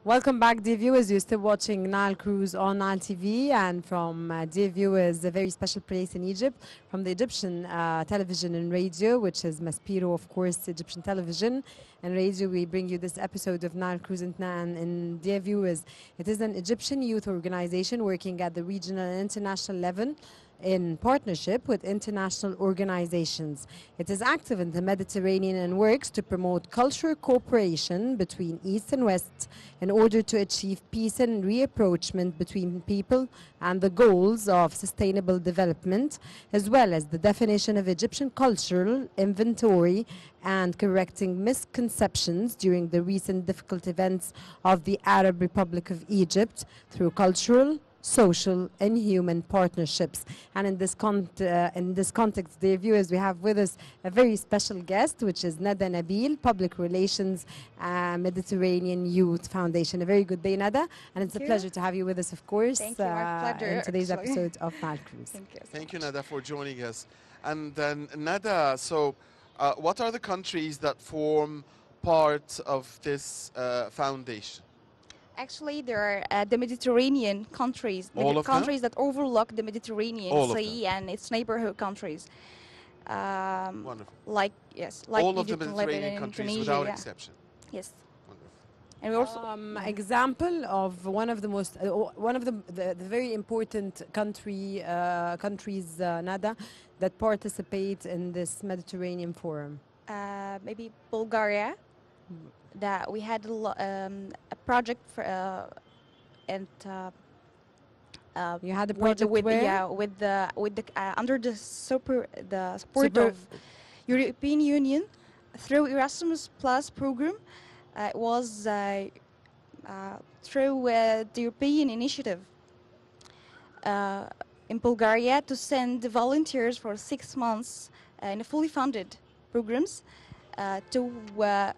Welcome back, dear viewers. You're still watching Nile Cruise on Nile TV, and from dear viewers, a very special place in Egypt, from the Egyptian television and radio, which is Maspiro, of course, Egyptian television and radio. We bring you this episode of Nile Cruise and dear viewers, it is an Egyptian youth organization working at the regional and international level in partnership with international organizations. It is active in the Mediterranean and works to promote cultural cooperation between East and West in order to achieve peace and reapproachment between people and the goals of sustainable development, as well as the definition of Egyptian cultural inventory and correcting misconceptions during the recent difficult events of the Arab Republic of Egypt through cultural, social and human partnerships. And in this context, dear viewers, we have with us a very special guest, which is Nada Nabil, Public Relations Mediterranean Youth Foundation. A very good day, Nada, and it's a pleasure to have you with us, of course. Thank you, my pleasure, in today's episode of Nile Cruise. Thank you. Thank you, Nada, for joining us. And then, Nada, so what are the countries that form part of this foundation? Actually, there are the Mediterranean countries, countries that overlook the Mediterranean Sea and its neighborhood countries. Wonderful. Like all Egypt, of the Mediterranean countries, Tunisia, without exception. Yes. Wonderful. And we also example of one of the most the very important countries, Nada, that participate in this Mediterranean forum. maybe Bulgaria. That we had a project for and you had a project under the support of European Union through Erasmus Plus program. It was through the European initiative in Bulgaria to send volunteers for 6 months in a fully funded programs to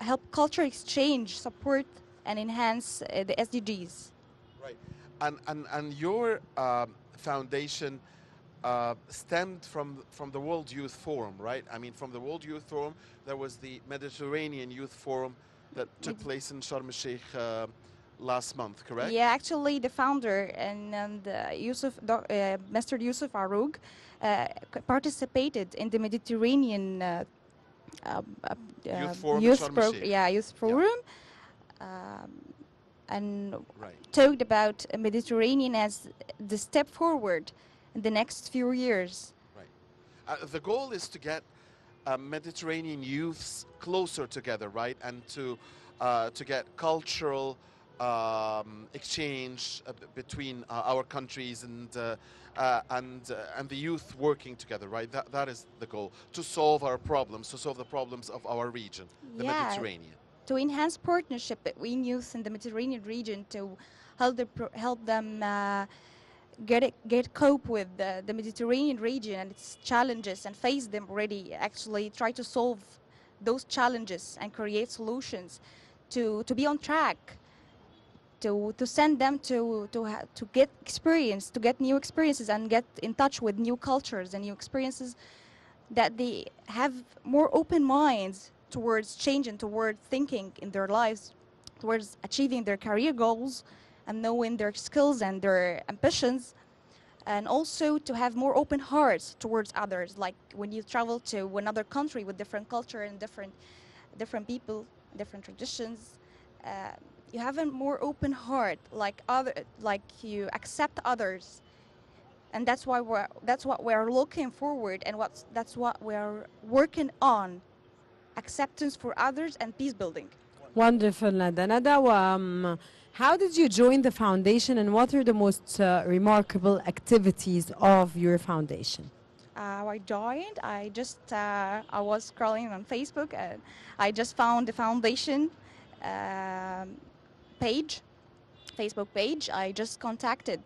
help cultural exchange, support and enhance the SDGs. Right, and your foundation stemmed from the World Youth Forum, right? I mean, from the World Youth Forum, there was the Mediterranean Youth Forum that took place in Sharm el-Sheikh last month, correct? Yeah, actually the founder and Mr. Yusuf Aroug participated in the Mediterranean youth forum, and talked about Mediterranean as the step forward in the next few years. Right. The goal is to get Mediterranean youths closer together, right, and to get cultural exchange between our countries and the youth working together, right? That is the goal, to solve our problems, to solve the problems of our region, the Mediterranean. To enhance partnership between youth in the Mediterranean region, to help them cope with the Mediterranean region and its challenges and face them already. Actually, try to solve those challenges and create solutions to be on track. To send them to get experience, to get new experiences and get in touch with new cultures and new experiences, that they have more open minds towards change and towards thinking in their lives, towards achieving their career goals and knowing their skills and their ambitions, and also to have more open hearts towards others. Like when you travel to another country with different culture and different people, different traditions, you have a more open heart, like you accept others, and that's what we're looking forward, and that's what we're working on: acceptance for others and peace building. Wonderful, Nada. Nada, how did you join the foundation, and what are the most remarkable activities of your foundation? I joined. I was scrolling on Facebook, and I just found the foundation Facebook page. I just contacted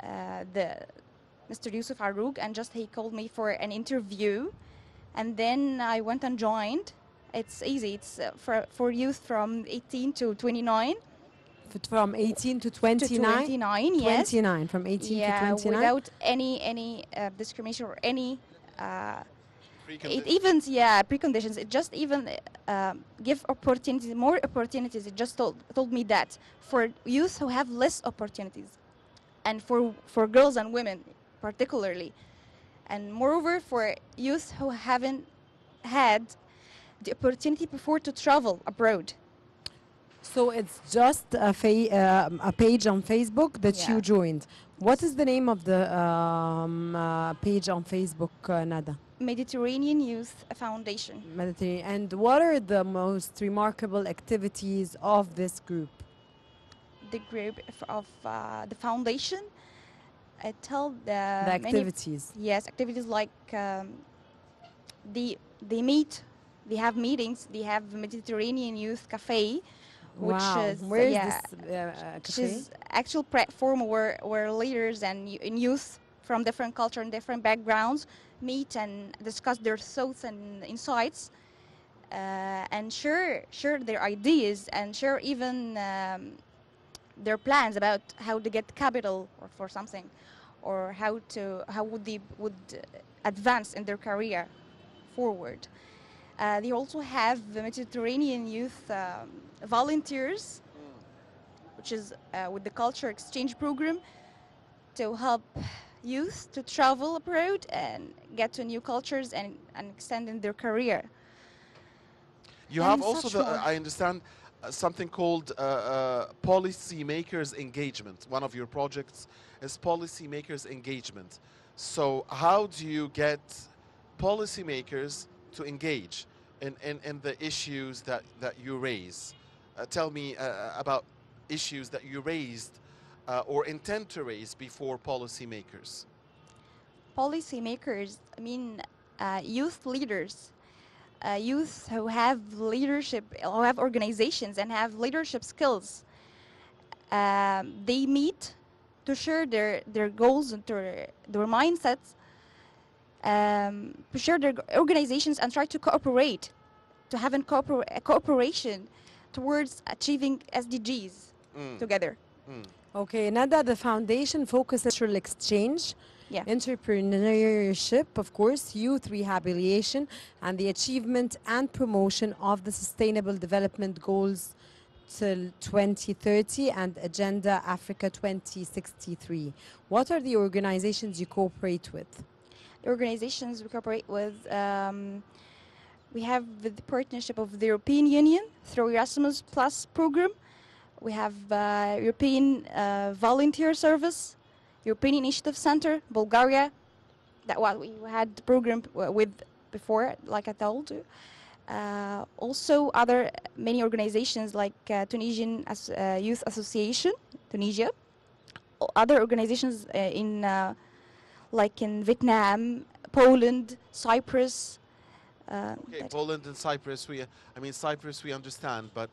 Mr. Yusuf Aroug, and he called me for an interview, and then I went and joined. It's easy. It's for youth from 18 to 29. From 18 to 29? To 29, yes. 29, from 18 to 29? without any discrimination or any It even, yeah, preconditions. It just even give opportunities, more opportunities. It just told me that for youth who have less opportunities, and for girls and women particularly, and moreover for youth who haven't had the opportunity before to travel abroad. So it's just a page on Facebook that Yeah. you joined. What is the name of the page on Facebook, Nada? Mediterranean Youth Foundation. Mediterranean. And what are the most remarkable activities of this group? The group of the foundation. I tell The many activities. yes activities like they meet, they have meetings, they have Mediterranean Youth Cafe, which Wow. is Where is yeah, this which cafe? is actual platform where leaders and youth from different culture and different backgrounds meet and discuss their thoughts and insights, and share their ideas and share even their plans about how to get capital or for something, or how would they advance in their career forward. They also have the Mediterranean Youth Volunteers, which is with the culture exchange program to help youth to travel abroad and get to new cultures and extend in their career. You And have also such more. I understand, something called policymakers engagement. One of your projects is policymakers engagement. So how do you get policymakers to engage in the issues that you raise? Tell me about issues that you raised or intend to raise before policymakers. Policymakers, I mean youth leaders, youth who have leadership, who have organizations and have leadership skills. They meet to share their goals and their mindsets, to share their organizations and try to cooperate, to have a cooperation towards achieving SDGs together. Okay, Nada, the foundation focuses on cultural exchange, Yeah. entrepreneurship, of course, youth rehabilitation, and the achievement and promotion of the Sustainable Development Goals till 2030 and Agenda Africa 2063. What are the organizations you cooperate with? The organizations we cooperate with, we have the partnership of the European Union through Erasmus Plus program. We have European Volunteer Service, European Initiative Center, Bulgaria. That what we had the program with before, like I told you. Also, other many organizations like Tunisian Youth Association, Tunisia. Other organizations like in Vietnam, Poland, Cyprus. Okay, Poland and Cyprus. I mean, Cyprus we understand, but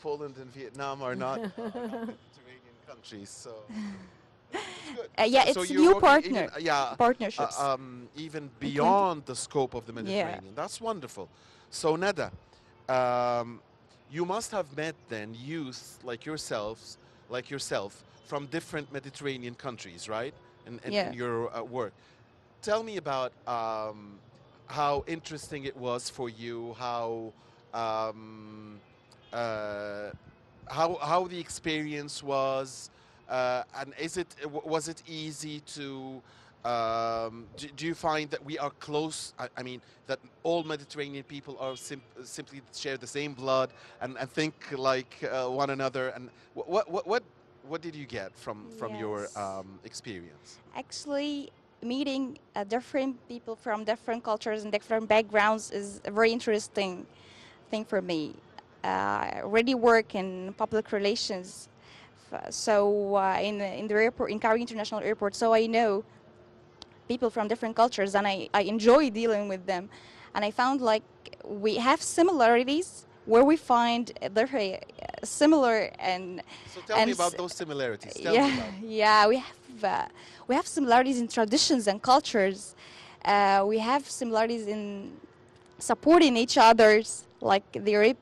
Poland and Vietnam are not Mediterranean countries, so. It's good. Yeah, So it's you're new working even, partnerships. Even beyond the scope of the Mediterranean. That's wonderful. So Nada, you must have met then youth like yourself from different Mediterranean countries, right? In your work. Tell me about how interesting it was for you, how the experience was, and was it easy to? Do you find that we are close? I mean, that all Mediterranean people are simply share the same blood and think like one another. And what did you get from your experience? Actually, meeting different people from different cultures and different backgrounds is a very interesting thing for me. I already work in public relations, so in the airport, in Cairo International Airport, so I know people from different cultures, and I enjoy dealing with them. And I found like we have similarities where we find very similar and. So tell me about those similarities. Tell me about. Yeah, we have similarities in traditions and cultures. We have similarities in supporting each other's, like the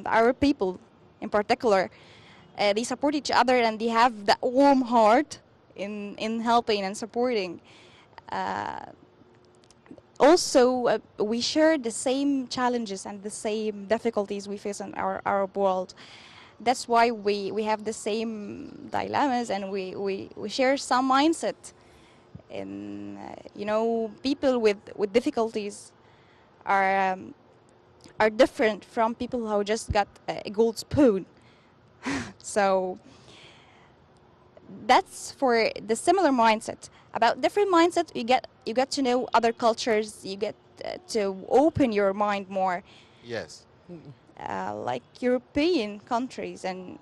Arab people in particular. They support each other and they have that warm heart in helping and supporting. also we share the same challenges and the same difficulties we face in our world. That's why we have the same dilemmas, and we share some mindset. And people with difficulties are are different from people who just got a gold spoon. So that's for the similar mindset. About different mindset, you get to know other cultures. You get to open your mind more, Yes. like European countries, and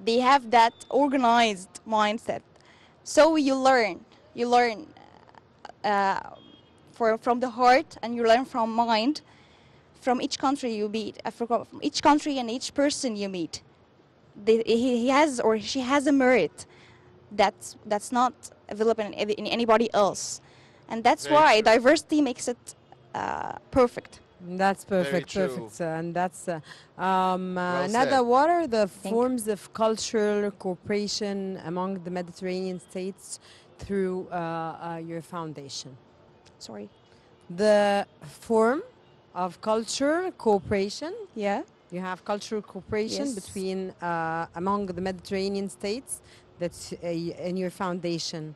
they have that organized mindset. So you learn uh, from the heart, and you learn from mind, from each country you meet, from each country and each person you meet. He has or she has a merit that's not available in anybody else, and that's Very why true. diversity makes it perfect. That's Very perfect, true. perfect. And that's Well Nada, said. what are the Thank you. forms of cultural cooperation among the Mediterranean states through your foundation? Sorry. The form of cultural cooperation. Yeah. You have cultural cooperation Yes. between among the Mediterranean states. That's in your foundation.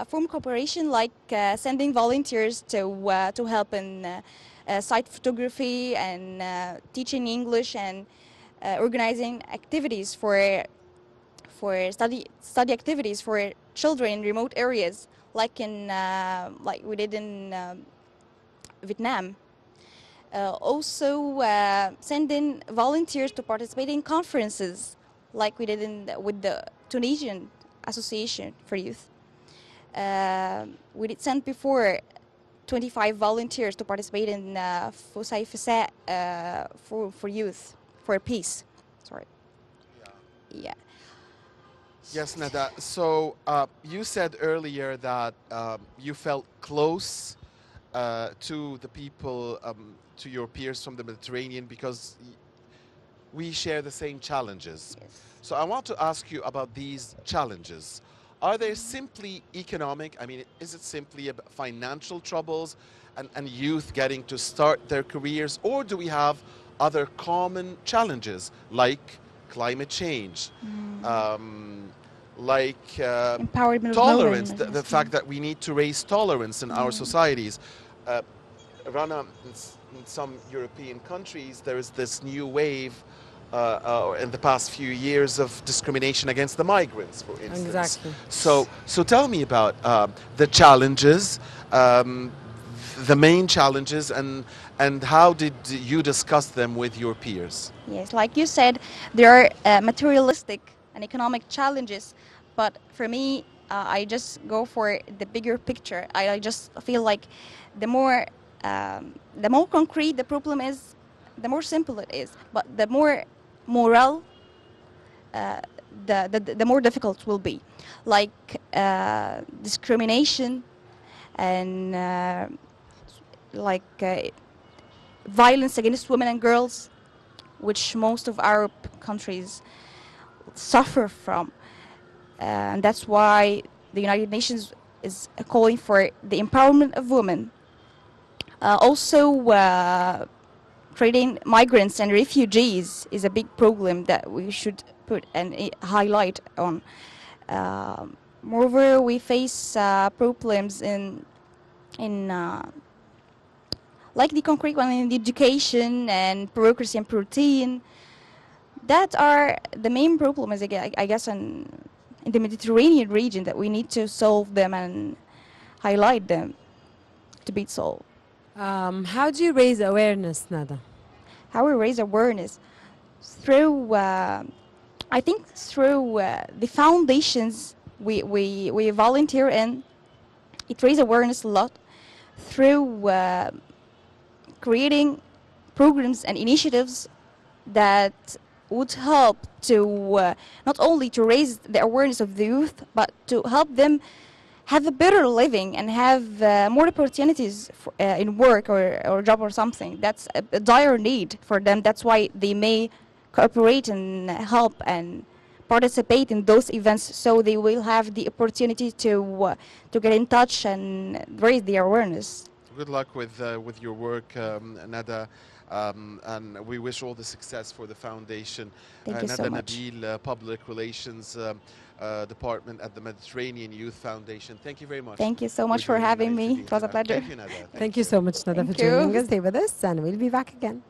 Form cooperation, like sending volunteers to help in site photography and teaching English, and organizing activities for study activities for children in remote areas, like like we did in Vietnam. Also, sending volunteers to participate in conferences, like we did with the Tunisian Association for Youth. We did send before 25 volunteers to participate in Fusay Fasa for youth, for peace. Sorry. Yeah. Yes, Nada. So you said earlier that you felt close to the people, to your peers from the Mediterranean, because we share the same challenges. Yes. So I want to ask you about these challenges. Are they simply economic? I mean, is it simply about financial troubles and youth getting to start their careers? Or do we have other common challenges like climate change, like Empowerment of tolerance, women. the fact that we need to raise tolerance in our societies? Rana, in some European countries, there is this new wave in the past few years of discrimination against the migrants, for instance. Exactly. So tell me about the challenges, the main challenges, and how did you discuss them with your peers? Yes, like you said, there are materialistic and economic challenges, but for me, I just go for the bigger picture. I just feel like the more concrete the problem is, the more simple it is. But the more moral, the more difficult it will be. Like discrimination and like violence against women and girls, which most of Arab countries suffer from. And that's why the United Nations is calling for the empowerment of women. Also, treating migrants and refugees is a big problem that we should put and highlight on. Moreover, we face problems in like the concrete one in the education and bureaucracy and routine. That are the main problems, I guess, in the Mediterranean region, that we need to solve them and highlight them to be solved. How do you raise awareness, Nada? How we raise awareness? Through, I think, through the foundations we volunteer in. It raises awareness a lot through creating programs and initiatives that would help to not only to raise the awareness of the youth, but to help them have a better living and have more opportunities for, in work or job or something. That's a dire need for them. That's why they may cooperate and help and participate in those events, so they will have the opportunity to get in touch and raise the awareness. good luck with your work, Nada. And we wish all the success for the foundation. Thank you so Nada much. Nabil, Public Relations Department at the Mediterranean Youth Foundation. Thank you very much. Thank you so much for joining having Nile me. TV It was a tonight. pleasure. Thank you, Nada. Thank you so much, Nada, for Thank you. joining us. Stay with us, and we'll be back again.